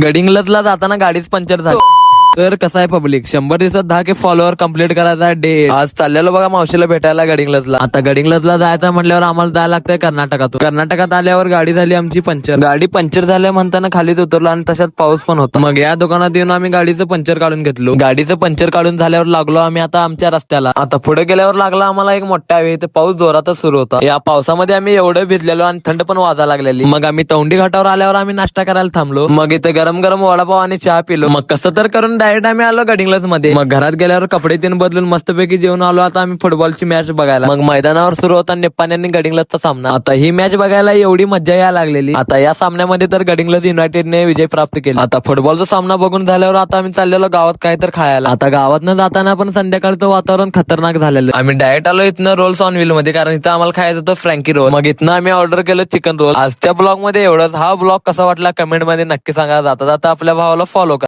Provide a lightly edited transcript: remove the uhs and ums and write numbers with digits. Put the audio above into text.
गडिंग्लजला जाताना गाडीच पंक्चर झाली. तर कसं आहे पब्लिक, 100 दिवसात 10K फॉलोअर कम्प्लीट करायचा डे. आज चाललेलो बघा मावशीला भेटायला गडिंग्लजला. आता गडिंग्लजला जायचं म्हटल्यावर आम्हाला जायला लागतंय कर्नाटकातून. कर्नाटकात आल्यावर गाडी झाली आमची पंक्चर. गाडी पंक्चर झाल्या म्हणताना खालीच उतरलो आणि तशात पाऊस पण होता. मग या दुकानात येऊन आम्ही गाडीचं पंक्चर काढून घेतलो. गाडीचं पंक्चर काढून झाल्यावर लागलो आम्ही आता आमच्या रस्त्याला. आता पुढे गेल्यावर लागला आम्हाला एक मोठा हवे. इथे पाऊस जोरातच सुरू होता. या पावसामध्ये आम्ही एवढं भिजलेलो आणि थंड पण वाजायला लागलेली. मग आम्ही तौंडी घाटावर आल्यावर आम्ही नाश्ता करायला थांबलो. मग इथे गरम गरम वडापाव आणि चहा पिलो. मग कसं तर करून डायरेक्ट आम्ही आलो गडिंग्लज मध्ये. मग घरात गेल्यावर कपडे तीन बदलून मस्तपैकी जेवून आलो. आता आम्ही फुटबॉलची मॅच बघायला. मग मैदानावर सुरू होता निप्पाणी आणि गडिंग्लजचा सामना. आता ही मॅच बघायला एवढी मजा यायला लागलेली. आता या सामन्यामध्ये तर गडिंग्लज युनायटेडने विजय प्राप्त केला. आता फुटबॉलचा सामना बघून झाल्यावर आता आम्ही चाललेलो गावात काय तर खायला. आता गावात न जाताना पण संध्याकाळचं वातावरण खतरनाक झालेलं. आम्ही डायरेक्ट आलो इथनं रोल्स ऑन व्हील मध्ये, कारण इथं आम्हाला खायचं होतं फ्रँकी रोल. मग इथनं आम्ही ऑर्डर केलं चिकन रोल. आजच्या ब्लॉग मध्ये एवढंच. हा ब्लॉग कसा वाटला कमेंट मध्ये नक्की सांगा. जाता जाता आपल्या भावाला फॉलो करा.